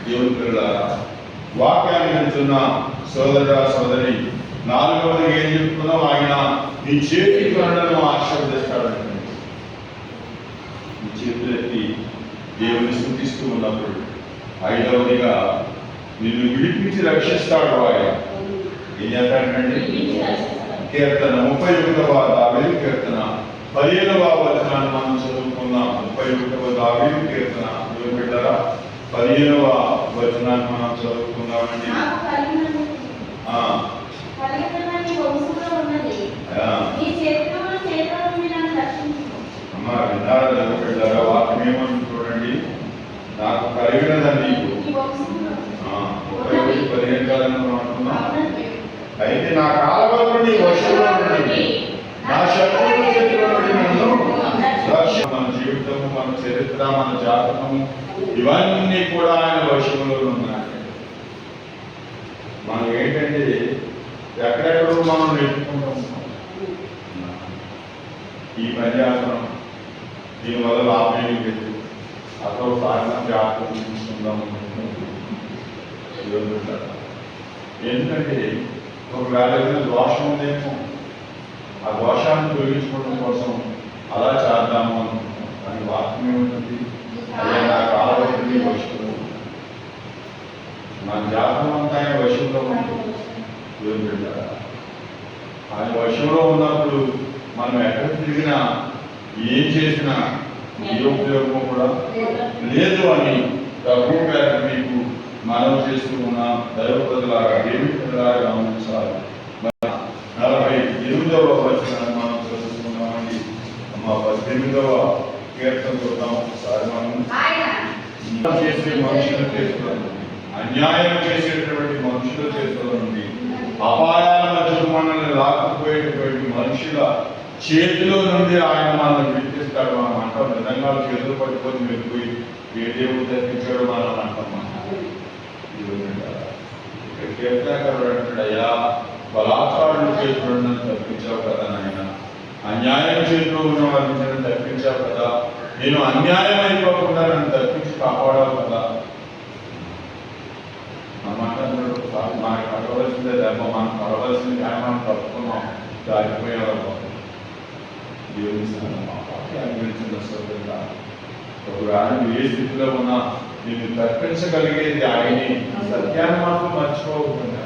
Speaker 1: దేవుని పిల్లలారా, వాక్యాన్ని వింటున్న సోదర సోదరి, నాలుగవది ఏం చెప్తున్నావు? ఆయన నీ చేతి పనులను ఆశీర్వదిస్తాడంటే నీ చేతులెత్తి దేవుని స్తుతిస్తూ ఉన్నప్పుడు. ఐదవదిగా నిన్ను విడిపించి రక్షిస్తాడు ఆయన. ఏం చేస్తాడండి? కీర్తన 31వ దావీదు కీర్తన 15వ వచనాన్ని మనం చదువుకుందాం. 31వ దావీదు కీర్తన బిడ్డరా 15వ వచనాన్ని మనం చదువుకుందామండి. అమ్మా విన్నారా బిడ్డరా? వాక్యం ఏమని చూడండి. నాకు కలిగినదని 15 కాలంలో అంటున్నాం. అయితే నా కాలవలు నీ వశంలో ఉన్నది, నా శత్రువుల చేతిలో నుండి నన్ను రక్ష. మన జీవితము, మన చరిత్ర, మన జాతకము ఇవన్నీ కూడా ఆయన వశంలో ఉన్నాయి. మనం ఏంటంటే ఎక్కడెక్కడో మనం నేర్చుకుంటూ ఉంటాం. ఈ పని చేస్తున్నాం, దీనివల్ల లాభం ఏమి లేదు, అసలు సాధన జాతకం చూసుకుందాం. ఎందుకంటే ఒకవేళ ఏదైనా దోషం ఉందేమో, ఆ దోషాన్ని తొలగించుకోవడం కోసం అలా చేద్దాము అనుకుంటున్నాం. కానీ వాక్యం ఏముంటుంది? అదే నా కాలవతి వశంలో, మన జాతకం అంతా ఆయన వశంలో ఉంటుంది. ఆయన వశంలో ఉన్నప్పుడు మనం ఎక్కడ తిరిగినా ఏం చేసినా ఏ ఉపయోగం కూడా లేదు అని ప్రభు గారు మీకు మనం చేస్తూ ఉన్న దైవప్రజలాగా దేవులాగా గమనించాలి. 48వ వచనాన్ని మనం చదువుకున్నామండి. 18వ కీర్తన చూద్దాం ఒకసారి. మనం చేసే మనుషుల చేతుల నుండి, అన్యాయం చేసేటటువంటి మనుషుల చేతుల నుండి, అపాయాల మధ్య మనల్ని లాక్కుపోయేటటువంటి మనుషుల చేతిలో నుండి ఆయన మనల్ని విడిపిస్తాడు. మనం అంటాం నిజంగా చేతులు పట్టుకొని వెళ్ళిపోయి ఏ దేవుడు తప్పించాడు మనం అంటాం. కీర్తనకారుడు అంటాడు, అయ్యా బలాత్కారుల చేతిలో నన్ను తప్పించావు కదా నాయన, అన్యాయం చేతిలో ఉన్న వారిని నన్ను తప్పించావు కదా, నేను అన్యాయం అయిపోకుండా నన్ను తప్పించి కాపాడావు కదా. మనకు పడవలసిందే దెబ్బ, మనకు పడవలసింది కానీ మనం తప్పుకున్నాం, దారిపోయేవాళ్ళం. దేవుని అనిపించిన సోదరుగా ఒకవేళ ఏ స్థితిలో ఉన్నా నిన్ను తప్పించగలిగేది ఆయనే. సత్యాన్ని మాత్రం మర్చిపోకుండా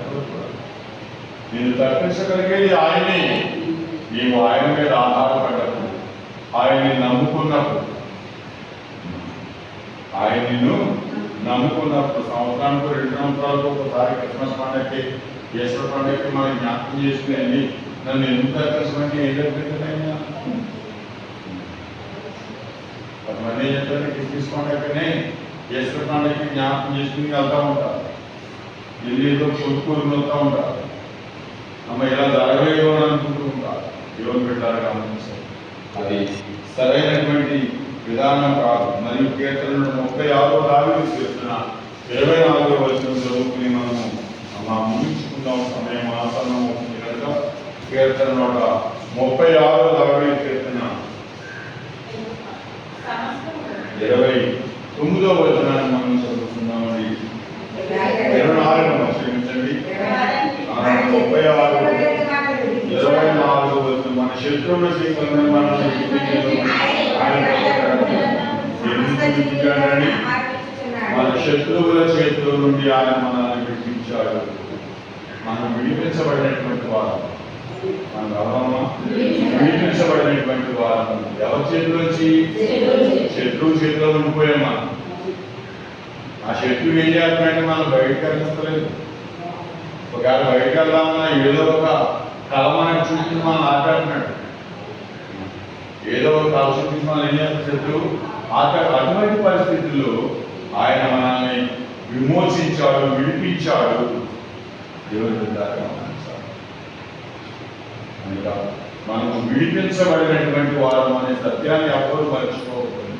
Speaker 1: నిన్ను తప్పించగలిగేది ఆయనే. నీవు ఆయన మీద ఆధారపడ్డప్పుడు, ఆయన్ని నమ్ముకున్నప్పుడు, ఆయన నిన్ను నమ్ముకున్నప్పుడు సంవత్సరానికి 2 సంవత్సరాలకు ఒకసారి క్రిస్మస్ పండగకి, ఈస్టర్ పండగకి మనం జ్ఞాపకం చేసుకుని నన్ను ఎందుకు తప్పించమంటే ఏం తప్పించదైనా కొంతమంది ఏం చెప్తారు, క్రిస్మస్ పండగనే ఈస్టర్ పండగకి జ్ఞాపకం చేసుకుని వెళ్తూ ఉంటారు, వెళ్ళి ఏదో కొనుక్కోని వెళ్తూ ఉంటారు. అమ్మ ఇలా జరగలేదు అని అనుకుంటూ ఉంటారు. దేవుని పెట్టారు గమనించారు. అది సరైనటువంటి విధానం కాదు. మరియు కీర్తనలు 36వ దావీదు కీర్తన 24వ వచనం చదువుకుని మనము ముగించుకుందాం. సమయం ఆసనం అవుతుంది కనుక కీర్తన 36వ దావీదు కీర్తన 29వ వచనాన్ని మనం చదువుకుందామండి. 24 క్షమించండి, 36 24వ వచనం. మన శత్రువుల చేతులను మనల్ని మన శత్రువుల చేతుల నుండి ఆయన మనల్ని విడిపించాడు. మనం విడిపించబడినటువంటి వారు, మన గర్వమా విడిపించబడినటువంటి వారు. ఎవరి చేతిలో నుంచి? శత్రువు చేతిలో ఉండిపోయామా? ఆ శత్రువు ఏం చేస్తున్నాడంటే మనం బయటకు వెళ్ళలేదు. ఒకవేళ బయటకు వెళ్దామన్నా ఏదో ఒక కలమాన్ని చూపించి మనం ఆటాడుతున్నాడు, ఏదో ఒక కళ చూపించి మనం ఏం చేస్తాం? శత్రువు అటువంటి పరిస్థితుల్లో ఆయన మనల్ని విమోచించాడు, విడిపించాడు. దేవుని దాకా మనము విడిపించబడినటువంటి వారు అనే సత్యాన్ని ఎవరు మర్చిపోకూడదు.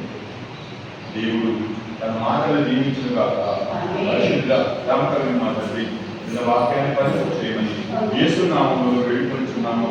Speaker 1: దేవుడు తన మాటలు దీవించుగా పరిశుద్ధ రామకవి మాట్లాడి వాక్యాన్ని పరిశుద్ధ చేయమని యేసు నామములో వేడుకొంచున్నాము.